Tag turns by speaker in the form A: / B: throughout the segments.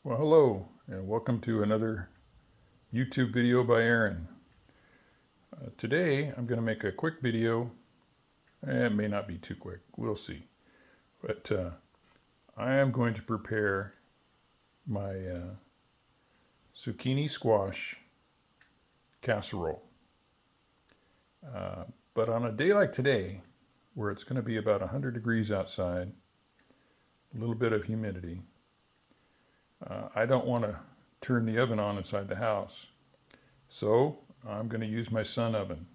A: Well, hello, and welcome to another YouTube video by Aaron. Today, I'm going to make a quick video. It may not be too quick, we'll see. But I am going to prepare my zucchini squash casserole. But on a day like today, where it's going to be about 100 degrees outside, a little bit of humidity, I don't want to turn the oven on inside the house. So I'm going to use my sun oven.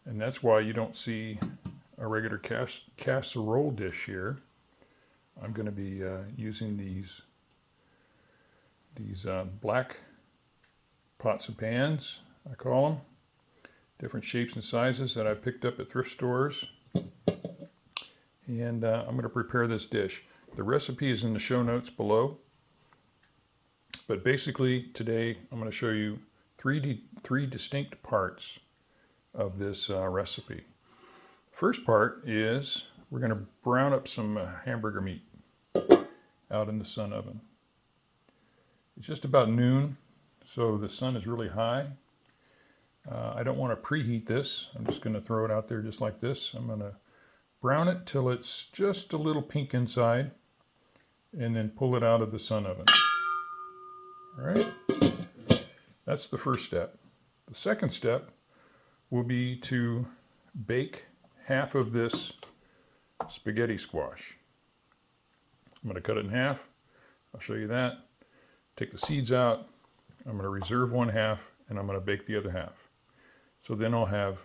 A: And that's why you don't see a regular casserole dish here. I'm going to be using these black pots and pans, I call them. Different shapes and sizes that I picked up at thrift stores. And I'm going to prepare this dish. The recipe is in the show notes below. But basically today I'm going to show you three distinct parts of this recipe. First part is we're going to brown up some hamburger meat out in the sun oven. It's just about noon, so the sun is really high. I don't want to preheat this. I'm just going to throw it out there just like this. I'm going to brown it till it's just a little pink inside and then pull it out of the sun oven. All right, that's the first step. The second step will be to bake half of this spaghetti squash. I'm going to cut it in half. I'll show you that. Take the seeds out. I'm going to reserve one half and I'm going to bake the other half. So then I'll have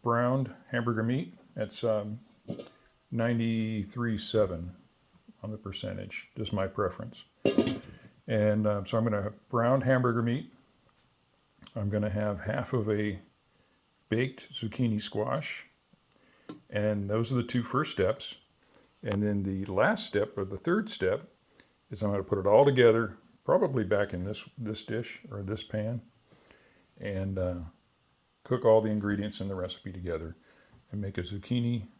A: browned hamburger meat. That's 93.7 on the percentage, just my preference. And so I'm going to have browned hamburger meat. I'm going to have half of a baked zucchini squash. And those are the two first steps. And then the last step, or the third step, is I'm going to put it all together, probably back in this dish or this pan, and cook all the ingredients in the recipe together and make a spaghetti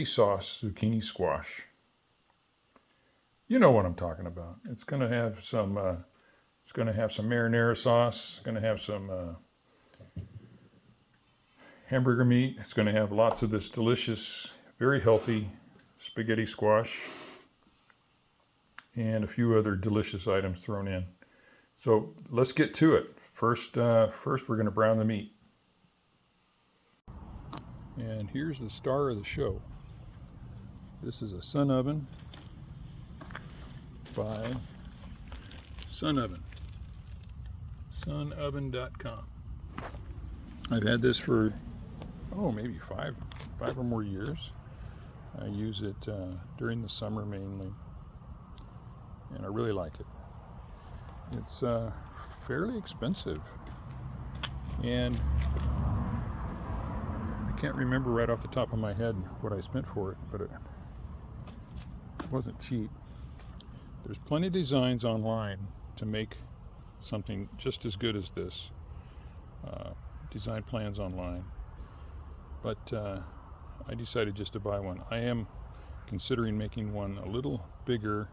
A: sauce zucchini squash. You know what I'm talking about. It's going to have some marinara sauce. It's going to have some hamburger meat. It's going to have lots of this delicious, very healthy spaghetti squash and a few other delicious items thrown in. So let's get to it. First we're going to brown the meat. And here's the star of the show. This is a sun oven by Sun Oven. Sunoven.com. I've had this for maybe five or more years. I use it during the summer mainly, and I really like it. It's fairly expensive, and I can't remember right off the top of my head what I spent for it, but it wasn't cheap. There's plenty of designs online to make something just as good as this. Design plans online. But I decided just to buy one. I am considering making one a little bigger,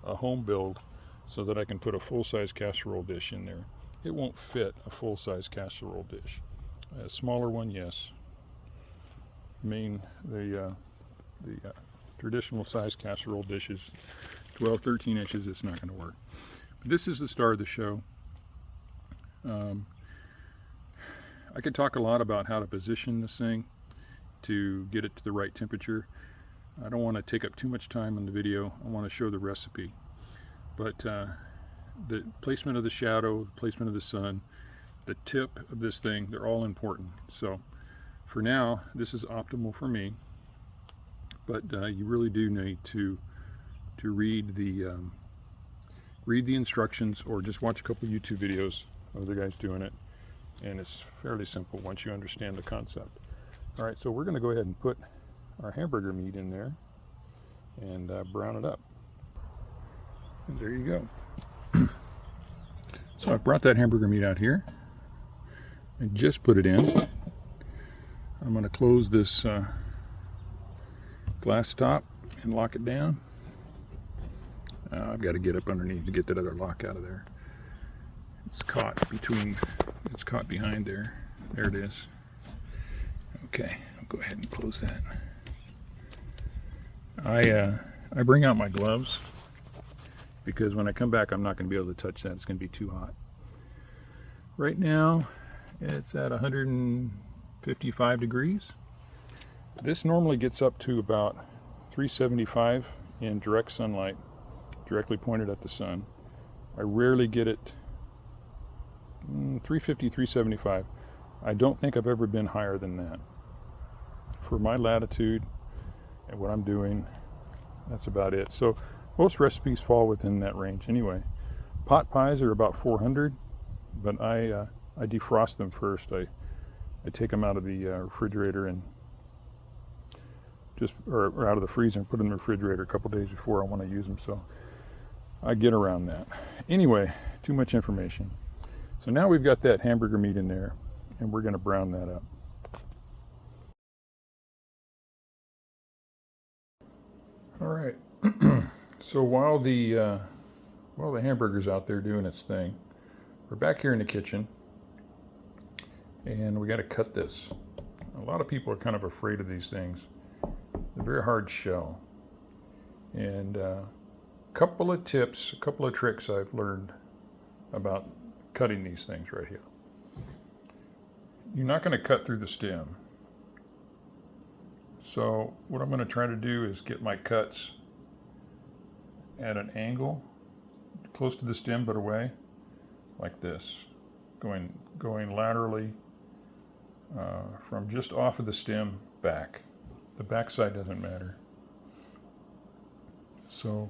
A: a home build, so that I can put a full-size casserole dish in there. It won't fit a full-size casserole dish. A smaller one, yes. The traditional size casserole dishes, 12, 13 inches, it's not going to work. But this is the star of the show. I could talk a lot about how to position this thing to get it to the right temperature. I don't want to take up too much time in the video. I want to show the recipe. But the placement of the shadow, the placement of the sun, the tip of this thing, they're all important. So for now, this is optimal for me. But you really do need to read the instructions, or just watch a couple YouTube videos of the guys doing it, and it's fairly simple once you understand the concept. All right, so we're going to go ahead and put our hamburger meat in there and brown it up. And there you go. So I brought that hamburger meat out here and just put it in. I'm going to close this glass top and lock it down. I've got to get up underneath to get that other lock out of there. It's caught behind there. There it is. Okay, I'll go ahead and close that. I bring out my gloves because when I come back I'm not going to be able to touch that. It's going to be too hot. Right now it's at 155 degrees. This normally gets up to about 375 in direct sunlight, directly pointed at the sun. I rarely get it 350, 375. I don't think I've ever been higher than that. For my latitude and what I'm doing, that's about it. So most recipes fall within that range anyway. Pot pies are about 400, but I defrost them first. I take them out of the refrigerator and or out of the freezer and put them in the refrigerator a couple days before I want to use them. So I get around that. Anyway, too much information. So now we've got that hamburger meat in there, and we're going to brown that up. All right. So while the hamburger's out there doing its thing, we're back here in the kitchen, and we got to cut this. A lot of people are kind of afraid of these things. They're very hard shell, and couple of tips, a couple of tricks I've learned about cutting these things right here. You're not going to cut through the stem. So what I'm going to try to do is get my cuts at an angle, close to the stem but away, like this, going laterally from just off of the stem back. The back side doesn't matter. So,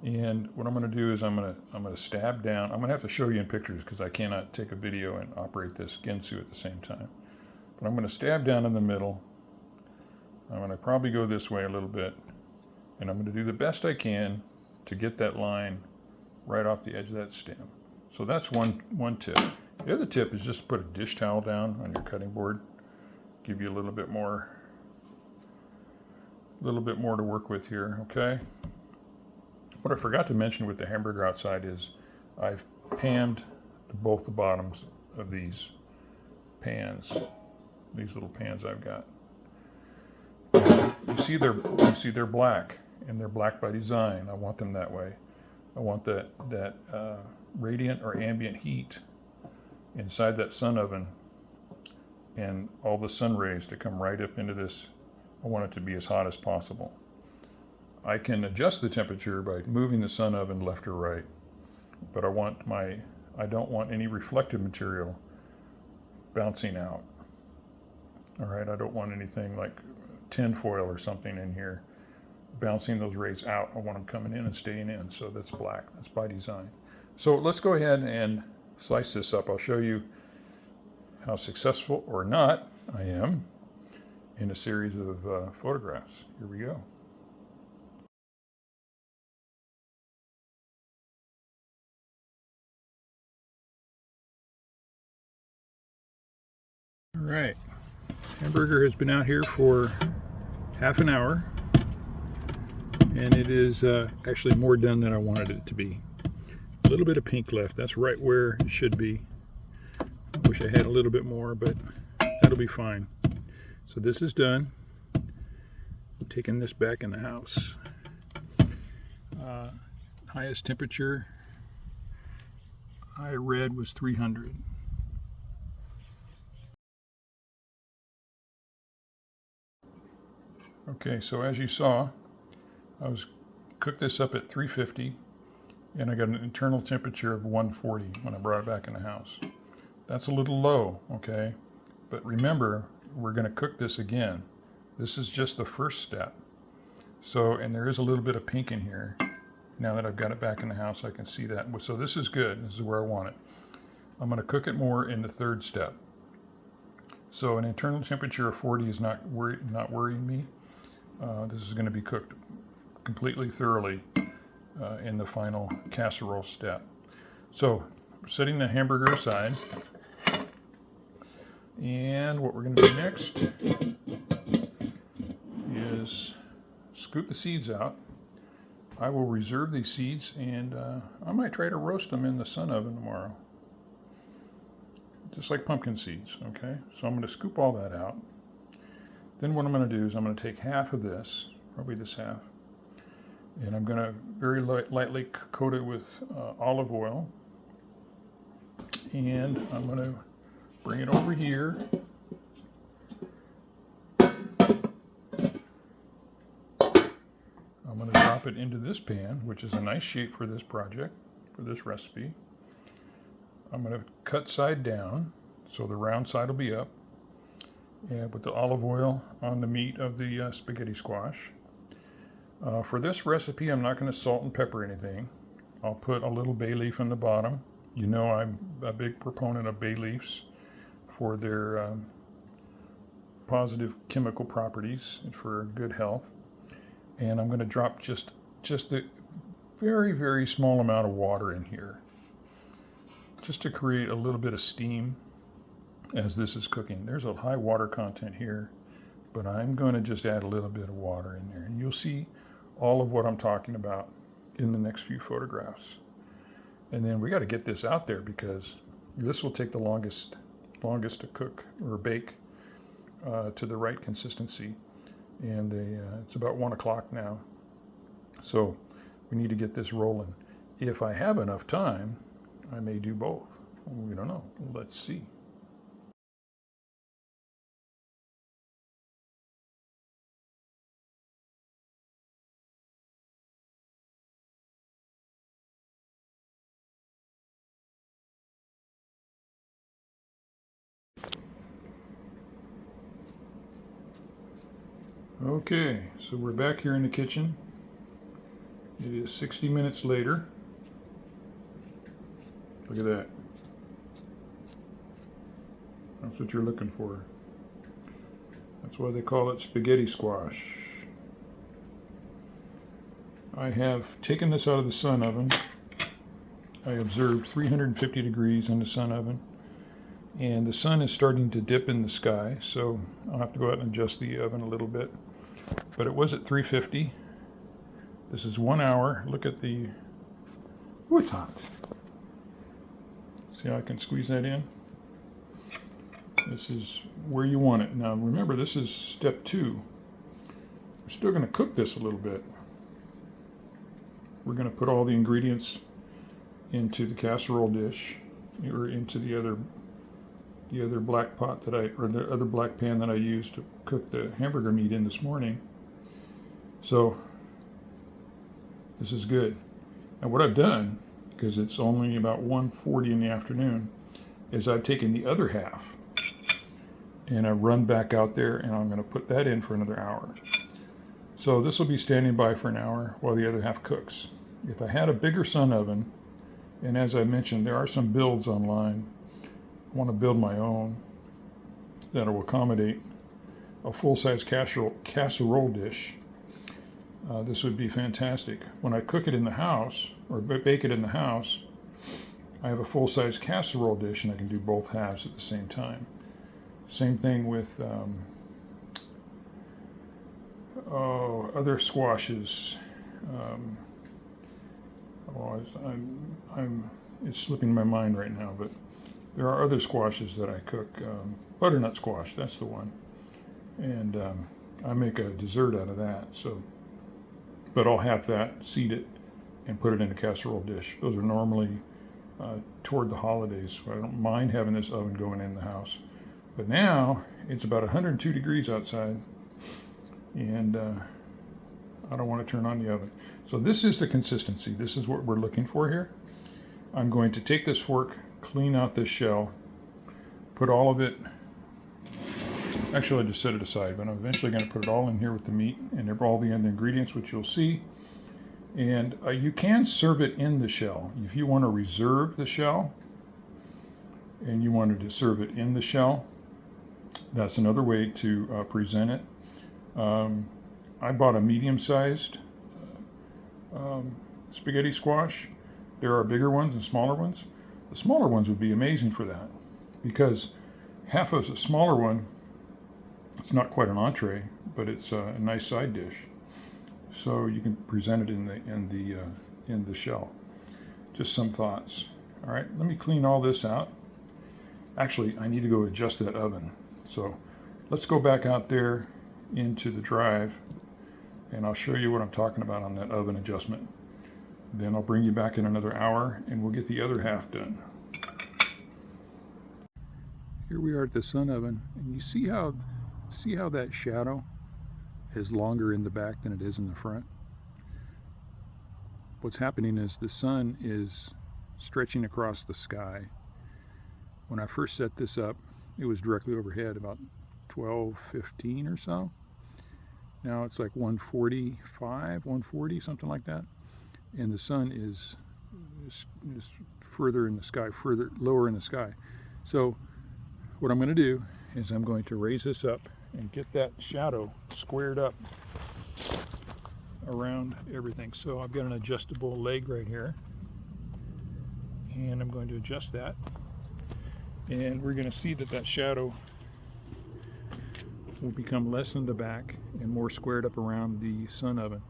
A: and what I'm going to do is I'm going to stab down. I'm going to have to show you in pictures because I cannot take a video and operate this Ginsu at the same time. But I'm going to stab down in the middle. I'm going to probably go this way a little bit, and I'm going to do the best I can to get that line right off the edge of that stem. So that's one tip. The other tip is just to put a dish towel down on your cutting board. Give you a little bit more to work with here, okay? What I forgot to mention with the hamburger outside is I've panned both the bottoms of these pans, these little pans I've got. You see they're black, and they're black by design. I want them that way. I want that radiant or ambient heat inside that sun oven and all the sun rays to come right up into this. I want it to be as hot as possible. I can adjust the temperature by moving the sun oven left or right, but I don't want any reflective material bouncing out. All right, I don't want anything like tin foil or something in here bouncing those rays out. I want them coming in and staying in, so that's black. That's by design. So let's go ahead and slice this up. I'll show you how successful or not I am in a series of photographs. Here we go. All right, hamburger has been out here for half an hour, and it is actually more done than I wanted it to be. A little bit of pink left. That's right where it should be. I wish I had a little bit more, but that'll be fine. So this is done. I'm taking this back in the house. Highest temperature I read was 300. Okay, so as you saw, I cooked this up at 350, and I got an internal temperature of 140 when I brought it back in the house. That's a little low, okay? But remember, we're going to cook this again. This is just the first step. So, and there is a little bit of pink in here. Now that I've got it back in the house, I can see that. So this is good. This is where I want it. I'm going to cook it more in the third step. So an internal temperature of 40 is not worrying me. This is going to be cooked completely thoroughly in the final casserole step. So setting the hamburger aside, and what we're going to do next is scoop the seeds out. I will reserve these seeds, and I might try to roast them in the sun oven tomorrow. Just like pumpkin seeds, okay? So I'm going to scoop all that out. Then what I'm going to do is I'm going to take half of this, probably this half, and I'm going to very lightly coat it with olive oil. And I'm going to bring it over here. I'm going to drop it into this pan, which is a nice shape for this project, for this recipe. I'm going to cut side down, so the round side will be up. And put the olive oil on the meat of the spaghetti squash. For this recipe, I'm not going to salt and pepper anything. I'll put a little bay leaf in the bottom. You know I'm a big proponent of bay leaves for their positive chemical properties and for good health. And I'm going to drop just a very, very small amount of water in here, just to create a little bit of steam as this is cooking. There's a high water content here, but I'm going to just add a little bit of water in there. And you'll see all of what I'm talking about in the next few photographs. And then we got to get this out there because this will take the longest to cook or bake to the right consistency. And it's about 1 o'clock now. So we need to get this rolling. If I have enough time, I may do both. We don't know. Let's see. Okay, so we're back here in the kitchen. It is 60 minutes later. Look at that. That's what you're looking for. That's why they call it spaghetti squash. I have taken this out of the sun oven. I observed 350 degrees in the sun oven. And the sun is starting to dip in the sky, so I'll have to go out and adjust the oven a little bit. But it was at 350. This is 1 hour. Look at the... Ooh, it's hot. See how I can squeeze that in? This is where you want it. Now remember, this is step 2. We're still going to cook this a little bit. We're going to put all the ingredients into the casserole dish, or into the other black pot the other black pan that I used to cook the hamburger meat in this morning. So this is good. And what I've done, because it's only about 1:40 in the afternoon, is I've taken the other half and I run back out there and I'm going to put that in for another hour. So this will be standing by for an hour while the other half cooks. If I had a bigger sun oven, and as I mentioned, there are some builds online. I want to build my own that will accommodate a full-size casserole dish. This would be fantastic. When I cook it in the house, or bake it in the house, I have a full-size casserole dish and I can do both halves at the same time. Same thing with other squashes. It's slipping my mind right now, but there are other squashes that I cook. Butternut squash, that's the one. And I make a dessert out of that. So, but I'll half that, seed it, and put it in a casserole dish. Those are normally toward the holidays, so I don't mind having this oven going in the house. But now it's about 102 degrees outside, and I don't want to turn on the oven. So this is the consistency. This is what we're looking for here. I'm going to take this fork, clean out this shell, put all of it, actually I just set it aside, but I'm eventually going to put it all in here with the meat and all the other ingredients, which you'll see. And you can serve it in the shell. If you want to reserve the shell and you wanted to serve it in the shell, that's another way to present it. I bought a medium-sized spaghetti squash. There are bigger ones and smaller ones. The smaller ones would be amazing for that, because half of a smaller one, it's not quite an entree, but it's a nice side dish. so you can present it in the shell. Just some thoughts. All right, let me clean all this out. Actually, I need to go adjust that oven. So let's go back out there into the drive, and I'll show you what I'm talking about on that oven adjustment. Then I'll bring you back in another hour and we'll get the other half done. Here we are at the sun oven, and you see how that shadow is longer in the back than it is in the front? What's happening is the sun is stretching across the sky. When I first set this up, it was directly overhead, about 12:15 or so. Now it's like 1:45, 1:40, something like that. And the sun is further in the sky, lower in the sky. So what I'm going to do is I'm going to raise this up and get that shadow squared up around everything. So I've got an adjustable leg right here, and I'm going to adjust that, and we're going to see that shadow will become less in the back and more squared up around the sun oven.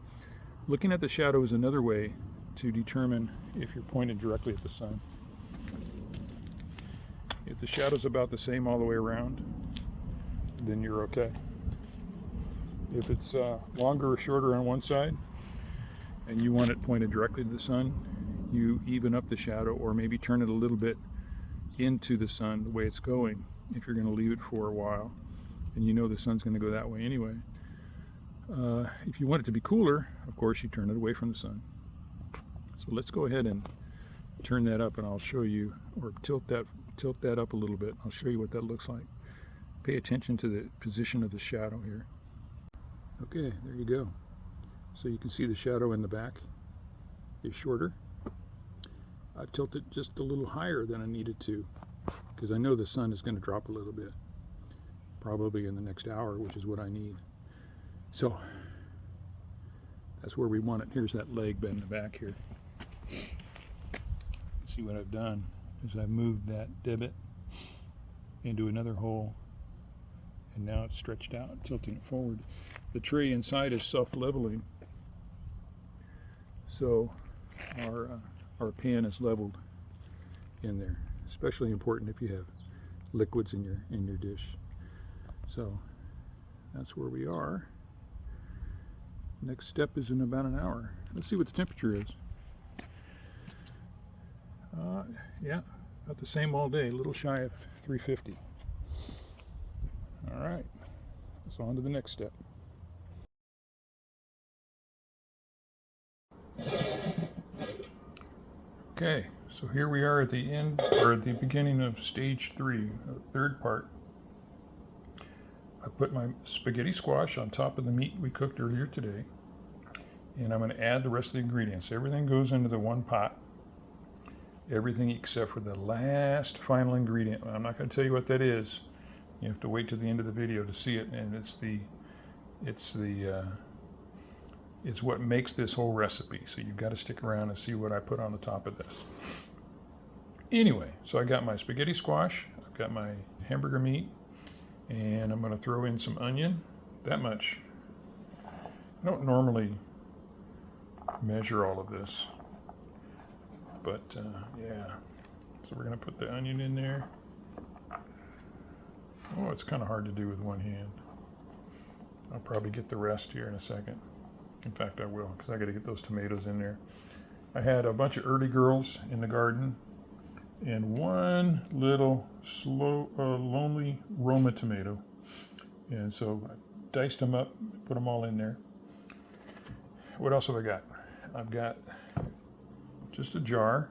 A: Looking at the shadow is another way to determine if you're pointed directly at the sun. If the shadow's about the same all the way around, then you're okay. If it's longer or shorter on one side and you want it pointed directly to the sun, you even up the shadow or maybe turn it a little bit into the sun the way it's going if you're going to leave it for a while and you know the sun's going to go that way anyway. If you want it to be cooler, of course, you turn it away from the sun. So let's go ahead and turn that up, and I'll show you, or tilt that up a little bit. I'll show you what that looks like. Pay attention to the position of the shadow here. Okay, there you go. So you can see the shadow in the back is shorter. I've tilted just a little higher than I needed to because I know the sun is going to drop a little bit, probably in the next hour, which is what I need. So that's where we want it. Here's that leg bent in the back here. See what I've done is I've moved that divot into another hole, and now it's stretched out, tilting it forward. The tray inside is self-leveling, so our pan is leveled in there. Especially important if you have liquids in your dish. So that's where we are. Next step is in about an hour. Let's see what the temperature is. Yeah, about the same all day, a little shy of 350. All right, so on to the next step. Okay, so here we are at the end, or at the beginning of stage 3, the third part. I put my spaghetti squash on top of the meat we cooked earlier today, and I'm going to add the rest of the ingredients. Everything goes into the one pot, everything except for the last final ingredient. I'm not going to tell you what that is. You have to wait to the end of the video to see it, and it's what makes this whole recipe. So you've got to stick around and see what I put on the top of this. Anyway, so I got my spaghetti squash, I've got my hamburger meat, and I'm going to throw in some onion, that much. I don't normally measure all of this, but yeah. So we're going to put the onion in there. Oh, it's kind of hard to do with one hand. I'll probably get the rest here in a second. In fact, I will, because I got to get those tomatoes in there. I had a bunch of early girls in the garden and one little lonely Roma tomato. And so I diced them up, put them all in there. What else have I got? I've got just a jar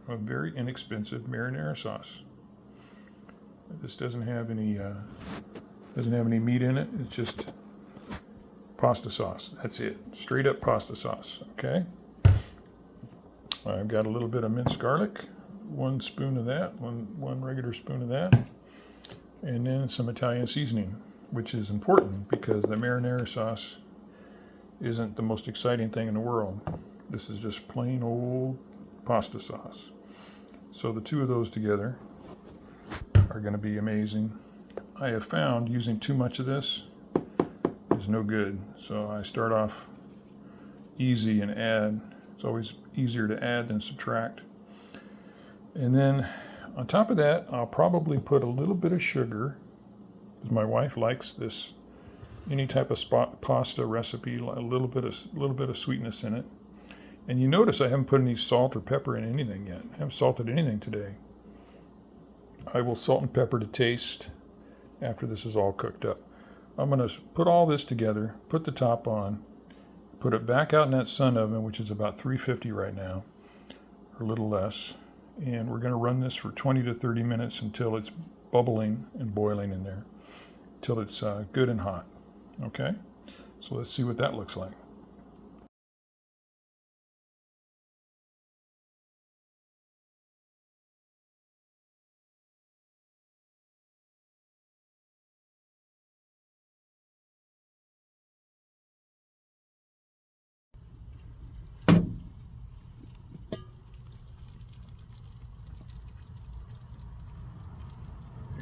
A: of very inexpensive marinara sauce. This doesn't have any meat in it. It's just pasta sauce. That's it. Straight up pasta sauce. Okay. I've got a little bit of minced garlic, 1 spoon of that, one regular spoon of that, and then some Italian seasoning, which is important because the marinara sauce isn't the most exciting thing in the world. This is just plain old pasta sauce. So the two of those together are going to be amazing. I have found using too much of this is no good. So I start off easy and add. It's always easier to add than subtract. And then on top of that, I'll probably put a little bit of sugar, because my wife likes this, any type of pasta recipe, a little bit of sweetness in it. And you notice I haven't put any salt or pepper in anything yet. I haven't salted anything today. I will salt and pepper to taste after this is all cooked up. I'm going to put all this together, put the top on, put it back out in that sun oven, which is about 350 right now, or a little less. And we're going to run this for 20 to 30 minutes until it's bubbling and boiling in there, till it's good and hot. Okay? So let's see what that looks like.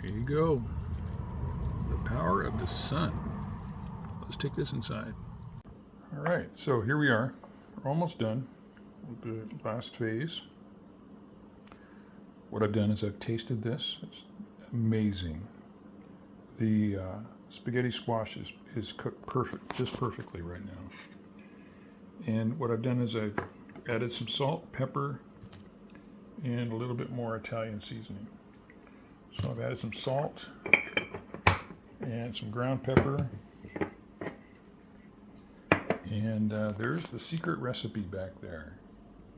A: There you go. The power of the sun. Let's take this inside. All right, so here we are. We're almost done with the last phase. What I've done is I've tasted this. It's amazing. The spaghetti squash is cooked just perfectly right now. And what I've done is I've added some salt, pepper, and a little bit more Italian seasoning. So I've added some salt and some ground pepper. And there's the secret recipe back there.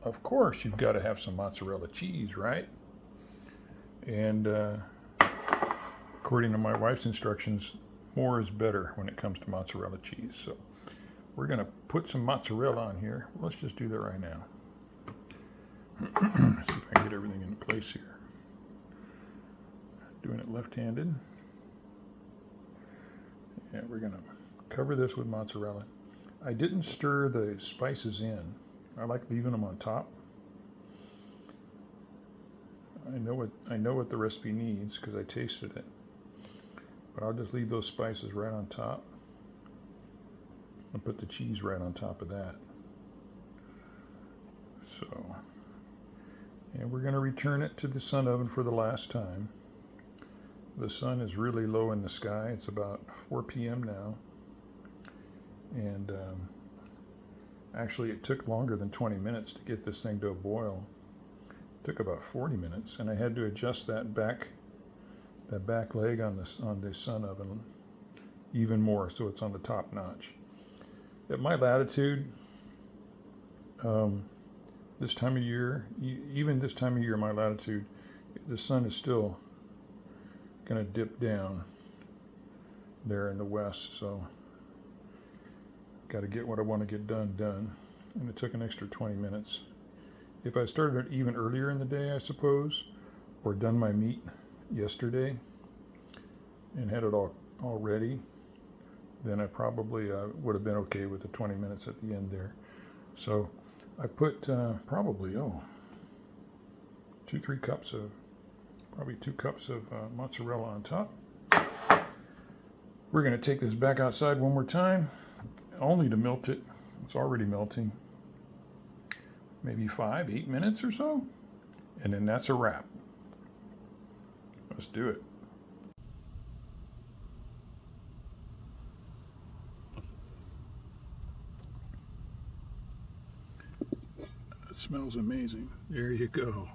A: Of course, you've got to have some mozzarella cheese, right? And according to my wife's instructions, more is better when it comes to mozzarella cheese. So we're going to put some mozzarella on here. Let's just do that right now. See if I can get everything in place here. Doing it left-handed. Yeah, we're going to cover this with mozzarella. I didn't stir the spices in. I like leaving them on top. I know what the recipe needs because I tasted it. But I'll just leave those spices right on top. I'll put the cheese right on top of that. So, and we're going to return it to the sun oven for the last time. The sun is really low in the sky. It's about 4 p.m. now. And actually it took longer than 20 minutes to get this thing to a boil. It took about 40 minutes, and I had to adjust that back leg on the sun oven even more so it's on the top notch. At my latitude, this time of year, even this time of year, my latitude, the sun is still going to dip down there in the west, so got to get what I want to get done, and it took an extra 20 minutes. If I started it even earlier in the day, I suppose, or done my meat yesterday and had it all ready, then I probably would have been okay with the 20 minutes at the end there. So I put probably 2 cups of mozzarella on top. We're going to take this back outside one more time, only to melt it. It's already melting. Maybe 5-8 minutes or so, and then that's a wrap. Let's do it. It smells amazing. There you go.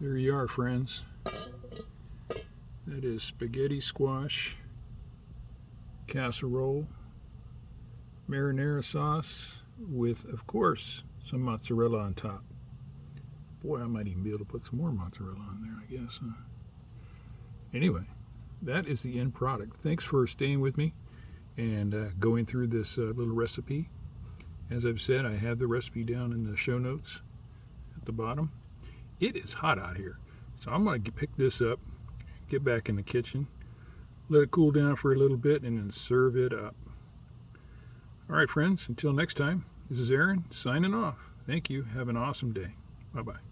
A: There you are, friends. That is spaghetti squash casserole, marinara sauce with, of course, some mozzarella on top. Boy, I might even be able to put some more mozzarella on there, I guess. Anyway, that is the end product. Thanks for staying with me and going through this little recipe. As I've said, I have the recipe down in the show notes at the bottom. It is hot out here, so I'm going to pick this up, get back in the kitchen, let it cool down for a little bit, and then serve it up. All right, friends, until next time, this is Aaron signing off. Thank you. Have an awesome day. Bye-bye.